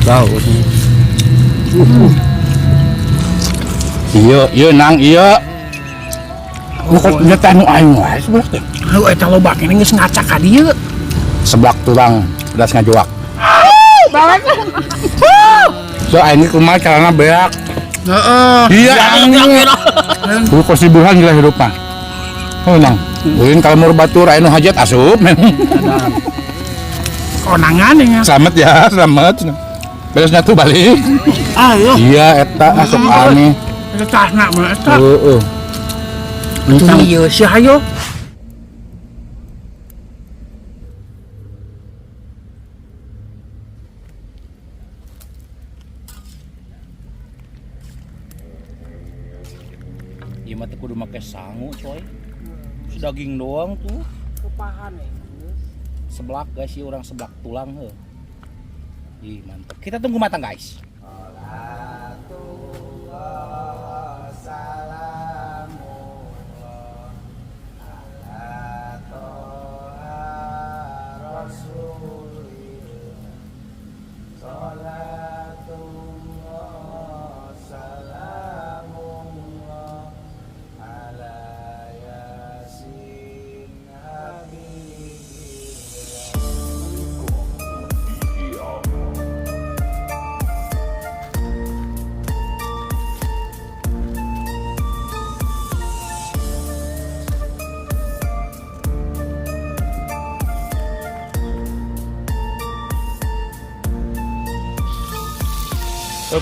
Tahu. Iya nang iya. Nyetah nu aing wae sebelah teh. Heuh eta lobak ini geus ngacak ka dieu. Seblak tulang pedas ngajuak. Banget. So aing kumaha carana beak. Heeh. Iya anjing. Kudu kosibuhan gila hidup mah. Oh nang. Ulin kalau mau batur aing nu hajat asup. Konangan ya. Selamat ya, selamat. Beresnya tuh balik. Ayo. Iya eta asup aneh. Eta tasna mah eta. Heeh. Tuh ieu sih hayo. Ieu mah teh kudu make sangu coy. Daging doang tuh. Kupahan Seblak guys, sih orang seblak tulang heuh. Ih mantap. Kita tunggu matang guys.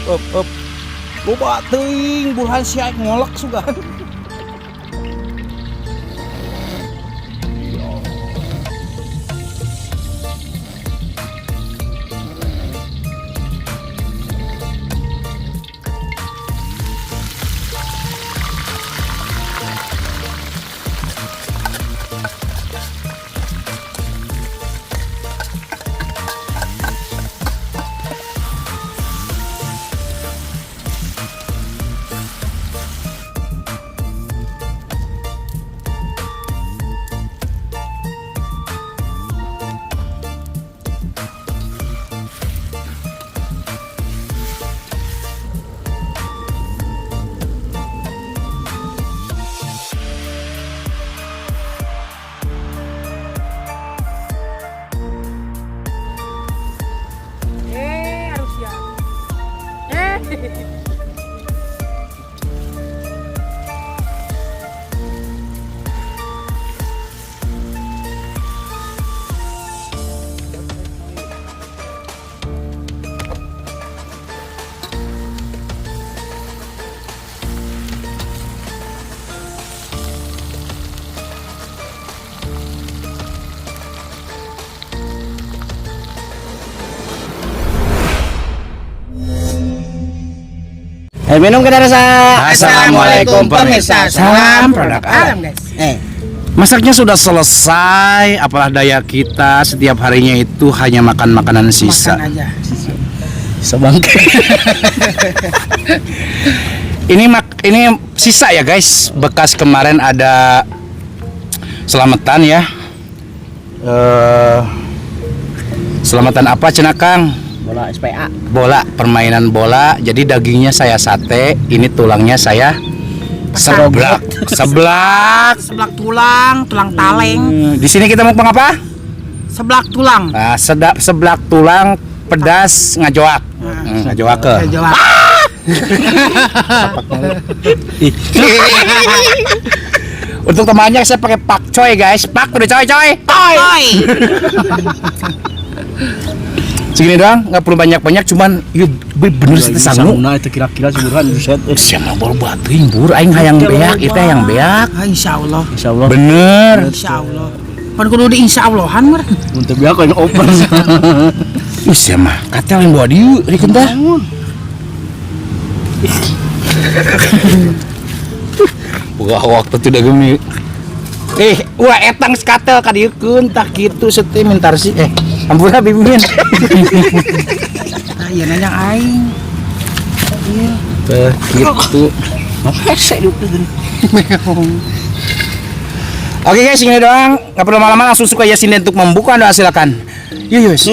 Up. Loba teuing burhan si aing ngolak sugan. Minum kita rasa. Assalamualaikum pemirsa. Salam produk alam guys. Masaknya sudah selesai, apalah daya kita setiap harinya itu hanya makan makanan sisa. Makan aja. Sebangke. ini sisa ya guys, bekas kemarin ada selamatan ya. Selamatan apa cenah Kang? Bola SPA. Bola, permainan bola. Jadi dagingnya saya sate, ini tulangnya saya seblak. Seblak tulang taleng. Di sini kita mau apa? Seblak tulang. Nah, seblak tulang pedas ngajoak. Ngajoak ke. Untuk temannya saya pakai pakcoy guys. Pak udah coy. Segini doang, nggak perlu banyak-banyak, cuman yuk bener sih sanggup. Nah itu kira-kira sebulan buset. Siapa baru batuin bur, aing hayang beak, kita yang beak. Insyaallah. Bener. Insyaallah. Pan kudu di insyaallahan mah. Untuk beak yang open. Siapa mah, katel yang bawa diu, rikeun teh. Buka waktu tidak gemi. Wah etang skatel ka dieu keun tah kitu seti mintar sih. Ampura bimbin. Iya nanya aing. Iya. Gitu. Hese itu. Oke guys, ini doang. Nggak perlu lama-lama, langsung suka Yasin untuk membuka. Anda silakan. Yus.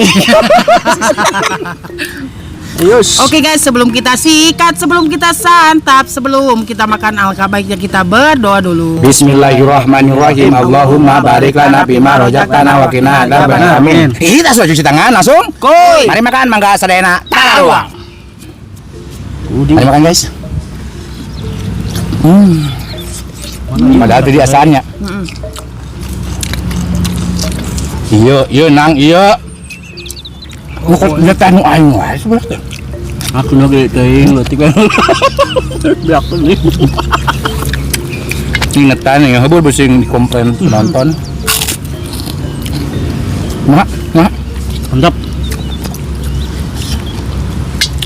Ayos. Oke guys, sebelum kita sikat, sebelum kita santap, sebelum kita makan alka baiknya kita berdoa dulu. Bismillahirrahmanirrahim. Allahumma barik lana bima razaqtana wa qina adzabannar. Amin. Kita sudah cuci tangan langsung. Koi. Mari makan mangga sadayana. Tawang. Udin. Mari makan guys. Padahal tadi asalnya. Iya nang iya. Kok nyetanu aing wae sebenarnya. Aku nggak teuing leutik kan. Biak nih. Ingetan ya, heubeul besing dikomplain nonton. Mak. Mantap.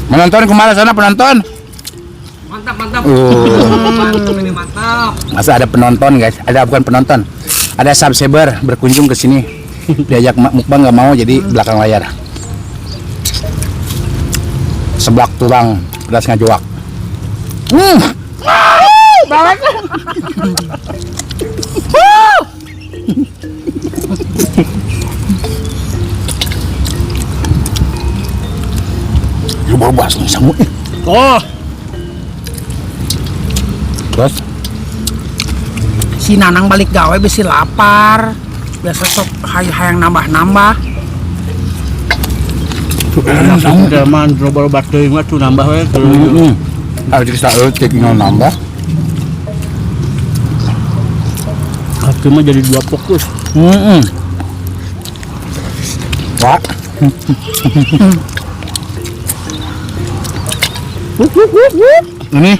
Menonton kemana sana penonton? Mantap. Ini mantap. Masa ada penonton guys? Ada bukan penonton. Ada subscriber berkunjung ke sini. Diajak mukbang nggak mau jadi belakang layar. Seblak tulang pedas ngajuak. Banget. Lu baru bahas nih samut nih. Oh. Terus Si Nanang balik gawe besi lapar. Biasa sok hayang nambah-nambah. Udah man robol baterai mah tuh nambah we. Harus cerita tinggal nambah. Aku mah jadi 2 fokus. Pak. Ini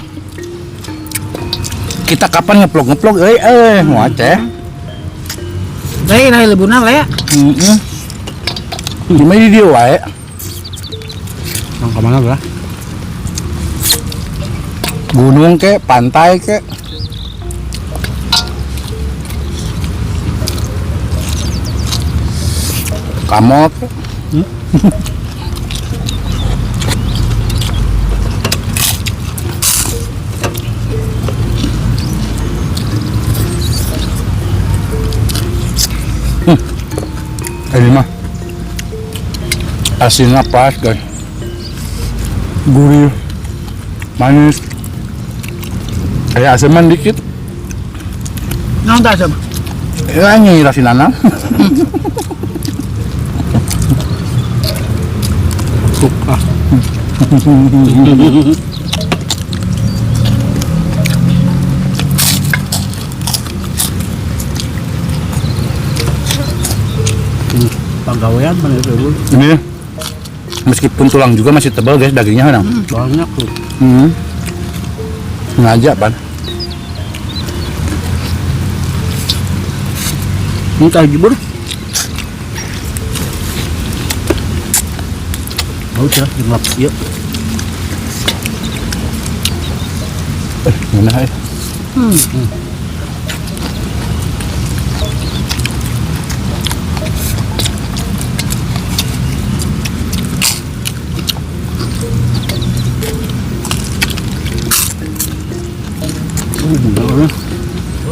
kita kapan ngeplog mau teh. Nah lebunan lah ya. Cuma di dia wae. Nang kemana lah? Gunung ke, pantai ke. Kamot. Ini mah asinnya pas guys, gurih, manis, kayak aseman dikit. Nang tak sama. Ini rasi nanam. Panggawean mana itu? Ini meskipun tulang juga masih tebal guys, dagingnya kan. Banyak tuh. Sengaja pan. Minta jebur. Mau cah ngelap ya. Mana ya?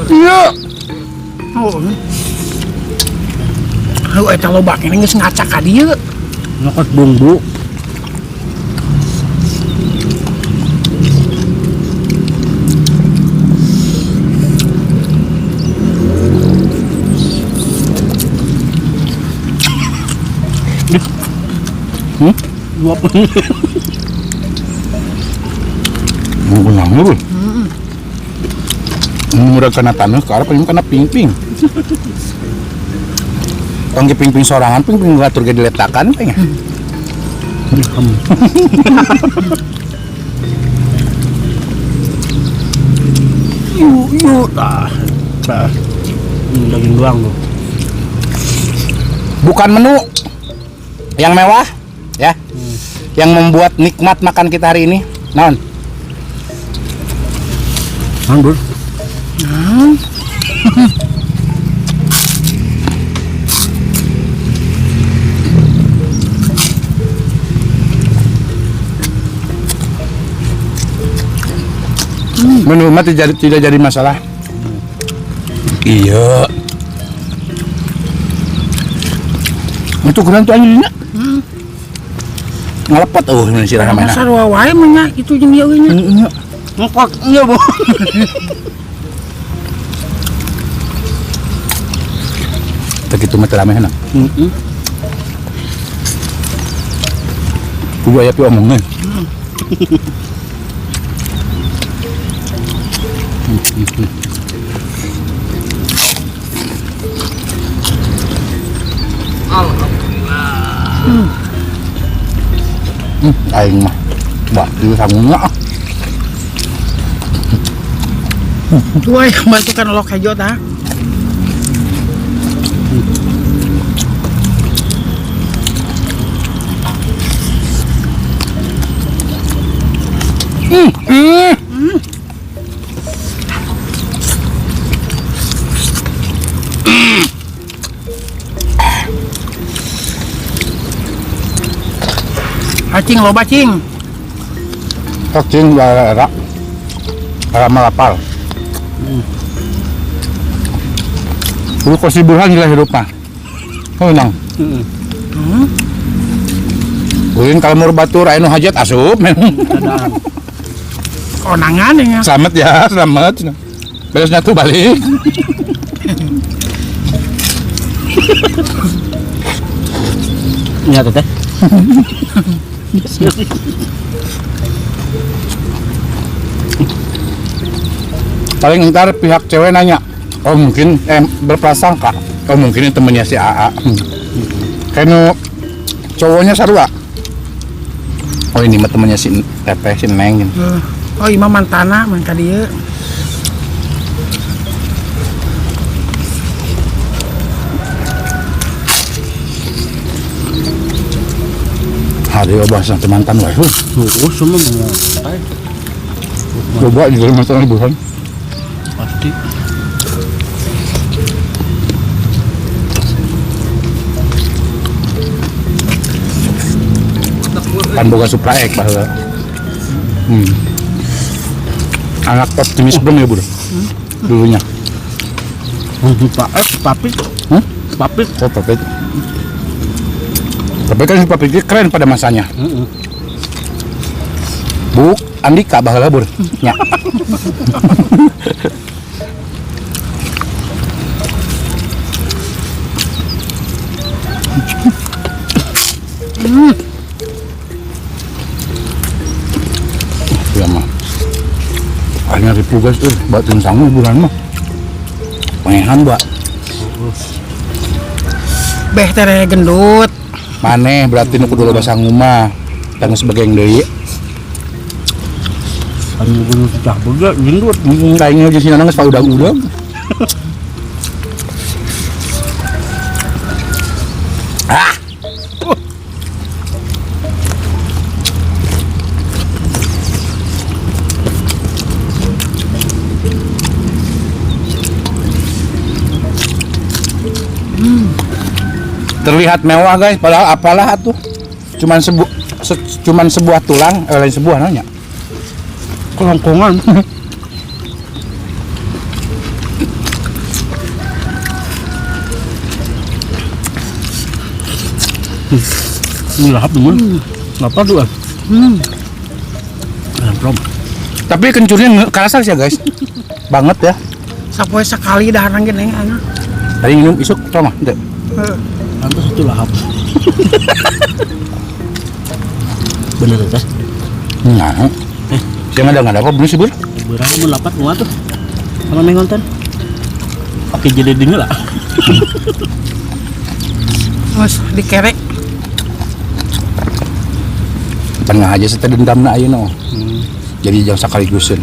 Iya. Oh. Lu eta lobak ini geus ngacak ka dieu. Ngakot bumbu. Dua pun. Mau nanggur. Murah kena tanah, ke arah paling kena ping-ping. Tangki ping-ping sorangan, ping-ping ngatur ke diletakan, pengen. Yuk, dah. Daging doang tuh. Bukan menu yang mewah, ya, yang membuat nikmat makan kita hari ini. Non. Anggur. Menu mah tidak jadi masalah. Iya. Itu kurang tuh anjingnya. Ngelepot ini sirah Karena namanya. sarua wae mah nya kitu jeung ieu ge nya. Ngkok iya bu. Begitu mah teu ramehna. Kudu aya pi omongna. Aing mah bah di sangunnya Tuh aya bantukan olok hejo tah. Cing loba cing. cacing era malapal. Dulu kesiburan gila hidupnya. Oh nang. Ulin kalau mau batur anu hajat asup. Konangan ya. Selamat ya, selamat. Beresnya tuh balik. Iya teteh. Paling ntar pihak cewek nanya, oh mungkin berprasangka, oh mungkin ini temennya si AA. Kayaknya cowoknya sarua. Oh ini mah temennya si Teteh, si Neng. Oh ima mantana man ka dieu. Hari obah sang mantan wae. Oh semua mau. Coba di dalam masalah liburan. Pasti. Pan boga Supra X baheula. Anak optimis belum ya, Bro? Dulunya. Pak Papit. Papit. Oh, Papit. Tapi kan si Papit itu keren pada masanya. Buk Andika baheula, Bur. Nya. Ya mah. Hanya dipugas tuh, batin sangu bulan mah. Pengehan, Mbak. Beh tere gendut. Maneh berarti nu kudu loba sangu mah. Tang sebagai yang deui. Anu bener pecah bener gendut. Kayaknya di sini nangis pak udah. Ah. Terlihat mewah guys, padahal apalah tuh. Cuman sebuah tulang, lain sebuah nanya. Kelongkongan. Ini lahap teman. Ngapa tuh? Rom. Tapi kencurnya kerasa sih ya guys. Banget ya. Sapoe sekali daharan ge neng anu. Tadi minum isuk sama, ente. Pantas itu lahap. Bener teh. Nah. Yang ada apa belum sih, Bur? Berapa mau lapat muat tuh? Sama mengonten. Oke jadi dingin lah. Mas dikerek. Tengah aja saya dendamna ayeuna. Jadi jangan sakaliguseun.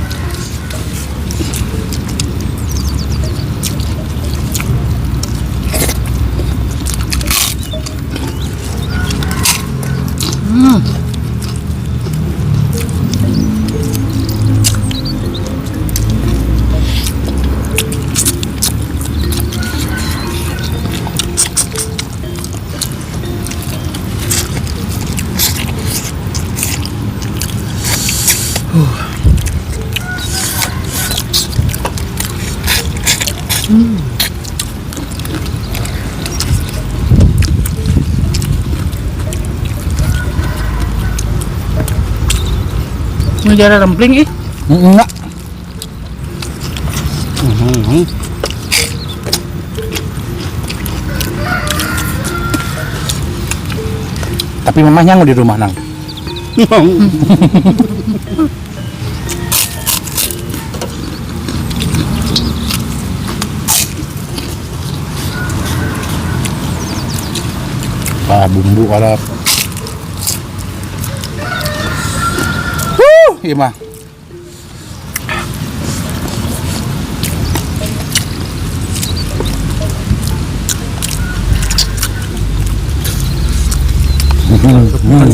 Ngejar rempling ih. Enggak. Tapi mamahnya mau di rumah nang. Bumbu kalau. Iya mah.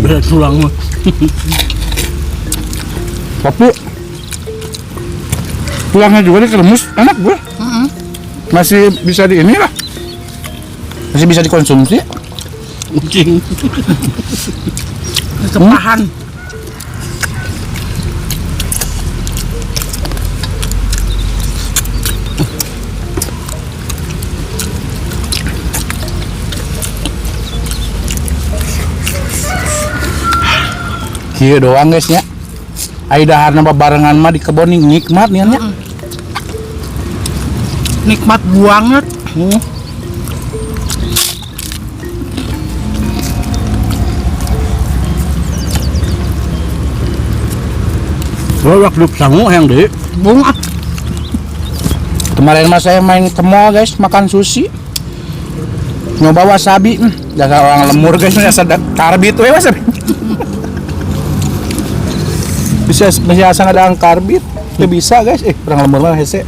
Berat tulang mah. Tapi tulangnya juga dikeremus, enak gue. Masih bisa di ini lah. Masih bisa dikonsumsi. Kucing. Kepahan. Kieu doang guys nya. Ai daharna barengan mah di kebon nikmat nih nya. Nikmat banget. Gua klub sangu yang deh. Bung ah. Kemarin mas saya main ke mall guys, makan sushi. Nyoba wasabi, dasar orang lemur guys, dasar karbit we wasabi. Bisa masih asal ada karbit, nggak bisa guys. Orang lemur mah hese.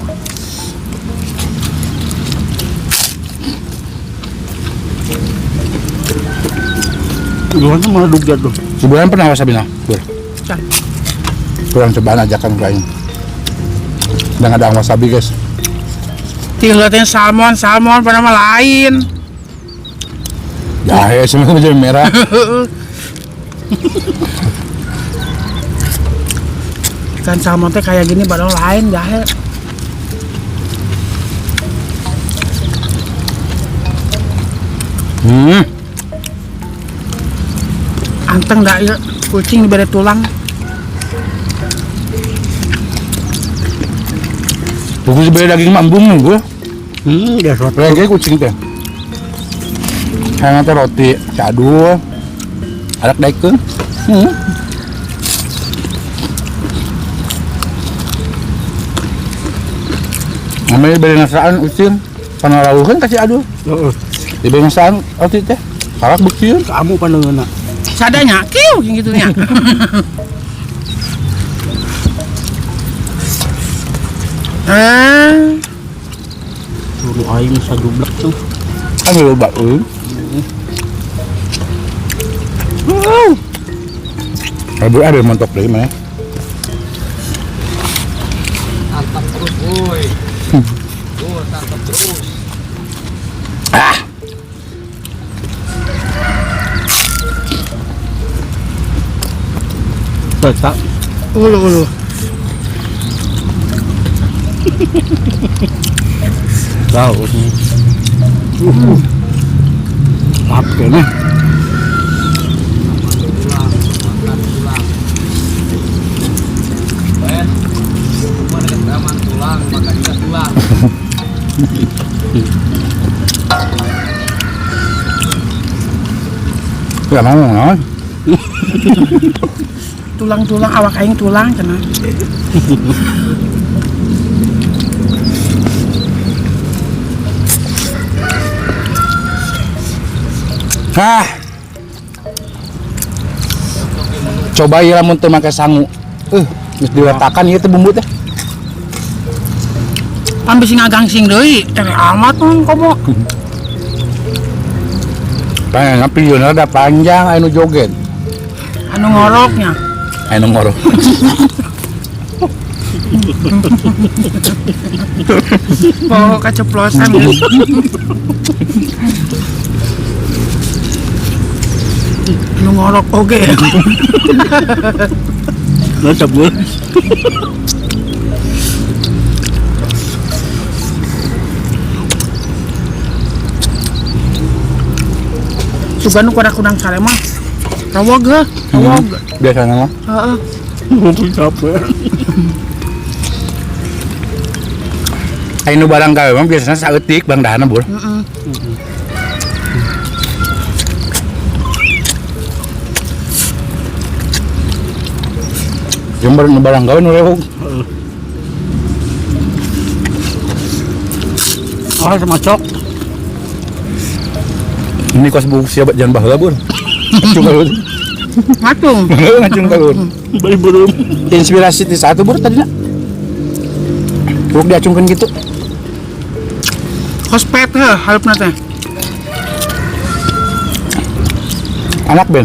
Gua tuh malah duga tuh. Sebulan pernah wasabi nah? Can. Kurang cobaan ajakan kayaknya. Udah nggak ada wasabi guys. Tinggalin salmon pada mah lain. Jahe semua jadi merah. Ikan salmon teh kayak gini padahal lain jahe. Anteng dah ya, kucing diberi tulang. Bukan sebagai daging mambung gue. Dia suatu. Kayak kucing teh. Kayak roti, cadu, arak daikun. Namanya beri nasaan usin, karena rawuhan kasih aduh. Di beri nasaan roti teh, karak buktiun. Kamu pandangan nak. Sadanya, kiu yang gitunya. Suruh aing sajublak tuh. Kan lu bau. Aduh ada montok lagi mana? Tantap terus, woi. Tantap terus. Tetap. Ulu. Tahu. Apa nih? Makan tulang, makan juga tulang. Ya mau ngon. Tulang awak aing tulang cenah. Coba ya lamun teu make sangu. Geus diletakkan ieu teh bumbu teh. Pan bisi ngagangsing deui, tere amat mun komo. Pengen pieuna ada panjang anu joget. Anu ngoroknya. Anu ngorok. Bawa keceplosan. Anu ngorok oge. Lah sabun. Sugan nu kada kudang sare mah. Rawog. Biasanya mah. Heeh. Capek. Ayo barang gawe mah biasanya saeutik bang dahana bur. Yang barang gawe nu lewung. Ah, sama cok. Ini kos buku siapa jangan baheula bur. Acung kalun. Ngacung. Ngacung kalun. Bari belum. Inspirasi ti satu bur tadi nak. Buk diacungkeun gitu. Kospet heh, harupna teh. Anak Ben.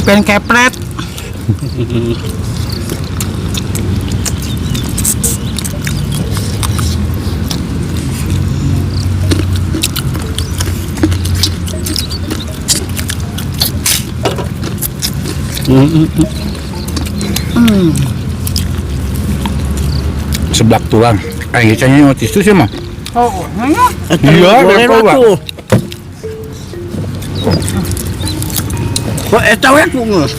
Pen kepret. Seblak tulang. Aing canya otis itu sih mah. Oh, nanya. Iya, boleh betul, Pak. tuh. Kok eta we ku ngeus?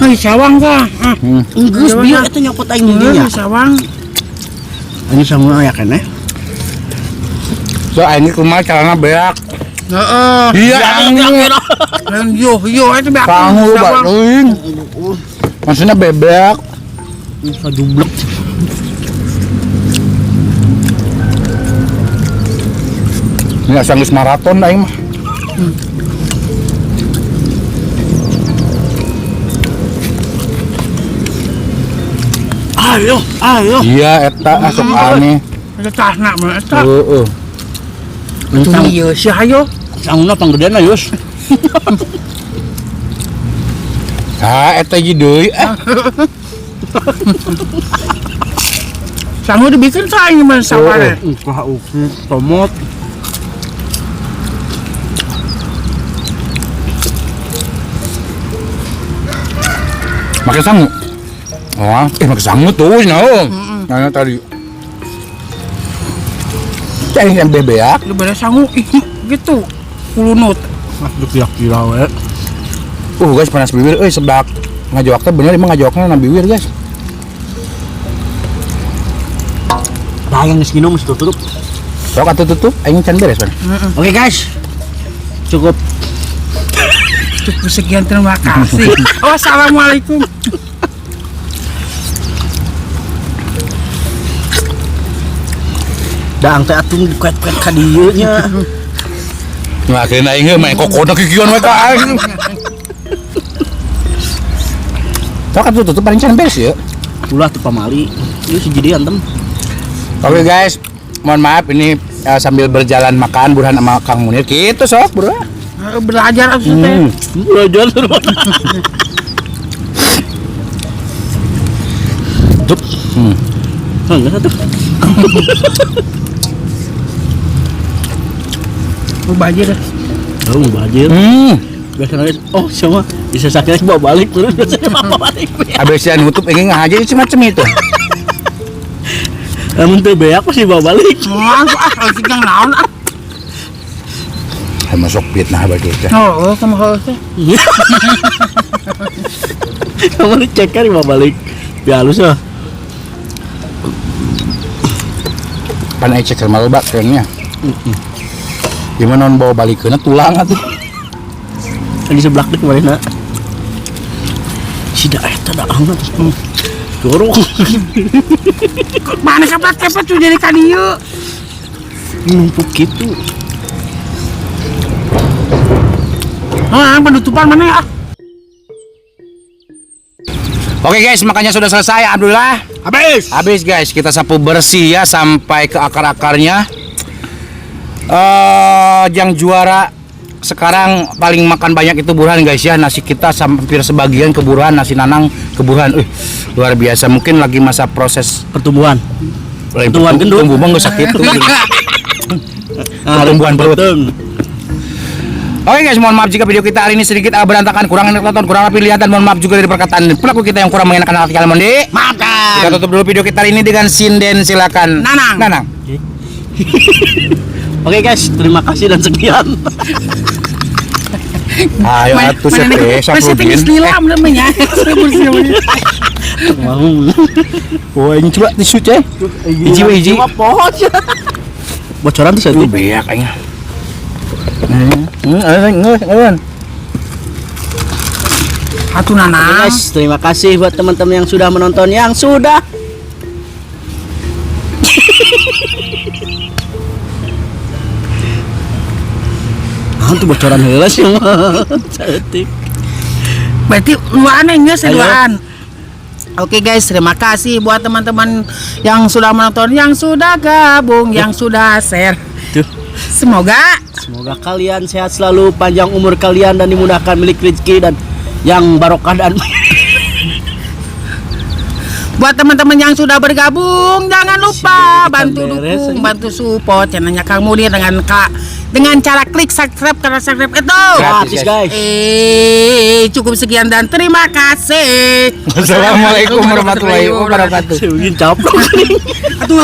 Hei, sawang kah? Geus bieu eta nyokot aing dinya. Sawang. Ini sama aya keneh. So aing kumaha carana beak. Heeh. Iya, Yo itu beak. Sangu Sawang. batuin. Maksudnya bebek. Sajublek. Ini sanggeus maraton aing mah. Ayo. Iya eta asup aneh. Ada tasna mah eta. Heeh. Tuh ieu si hayo. Sanguna panggedean Yus. Ah eta ji deui. Sangu dibikin saing mah saware. Ulah uki tomot. Makan sangu. Oh, makan sangu tuh naon. Nanya tadi. Cai yang bebek. Lu bere sangu gitu. Kulunut. Ah, kira we. Guys panas bibir euy sedak. Ngajawak teh bener emang ngajawakna na bibir guys. Bayang geus nginum geus tutup. Sok atuh tutup aing can beres pan. Oke guys. Cukup. Cukup sekian, terima kasih. Wassalamualaikum. Daang teh atuh dikuet-kuet ka dieu nya. Nah, kena aing main kokona kikion we ka aing. Sok atuh tutup paling can beres ya. Ulah teu pamali. Ieu si jadi antem. Oke guys, mohon maaf ini sambil berjalan makan Burhan sama Kang Munir gitu sok bro. Belajar atuh teh. Belajar terus. Tup. Enggak satu. Mau bajir dah. Oh, bajir. Biasanya sama bisa sakit bawa balik terus biasanya bawa balik. Abis nutup ingin ngajar macam itu. Namun teu beak pasti bawa balik. Lagi yang naon ah. Masuk fitnah bagi teh. Oh, kamu harus teh. Kamu dicek kan bawa balik. Biar halus ah. Pan cek sama loba kerennya. Gimana non bawa balikeuna tulang atuh. Di sebelah dek kemarin nak. Si da eta da angna terus. Jorok. Mana kepet tuh jadi kadieu. Numpuk gitu. Ah, penutupan mana ya? Oke guys, makanya sudah selesai alhamdulillah. Habis guys, kita sapu bersih ya sampai ke akar-akarnya. Yang juara sekarang paling makan banyak itu Burhan guys ya. Nasi kita hampir sebagian ke Burhan, nasi Nanang ke Burhan. Luar biasa, mungkin lagi masa proses Pertumbuhan. pertumbuhan gendut. Tumbuh mah geus sakitu. Pertumbuhan perut. Oke guys, mohon maaf jika video kita hari ini sedikit berantakan, kurang enak tonton, kurang rapi lihat, dan mohon maaf juga dari perkataan pelaku kita yang kurang mengenakan hati kalian mondi. Makan. Kita tutup dulu video kita hari ini dengan sinden, silakan. Nanang. Oke guys, terima kasih dan sekian. Ayo atuh sete Safrudin. Islam namanya. Mau. Oh, ini coba tisu ceh. Hiji. Cuma pohon ya. Bocoran tuh satu. Beak aing. Ayo. Atuh Oke Nanang. guys, terima kasih buat teman-teman yang sudah menonton, yang sudah tuh bocoran heula sih mah. Cantik. Berarti luaan ya Ayo. seduaan. Oke guys, terima kasih buat teman-teman yang sudah menonton, yang sudah gabung, yang sudah share. Tuh. Semoga Semoga kalian sehat selalu, panjang umur kalian dan dimudahkan milik rezeki dan yang barokah dan buat teman-teman yang sudah bergabung, jangan lupa Kita bantu beres, dukung, ya. bantu support channelnya Kang Mudir dengan cara klik subscribe, karena subscribe itu gratis guys. cukup sekian dan terima kasih. Assalamualaikum warahmatullahi wabarakatuh. Saya bikin caplok. Atuh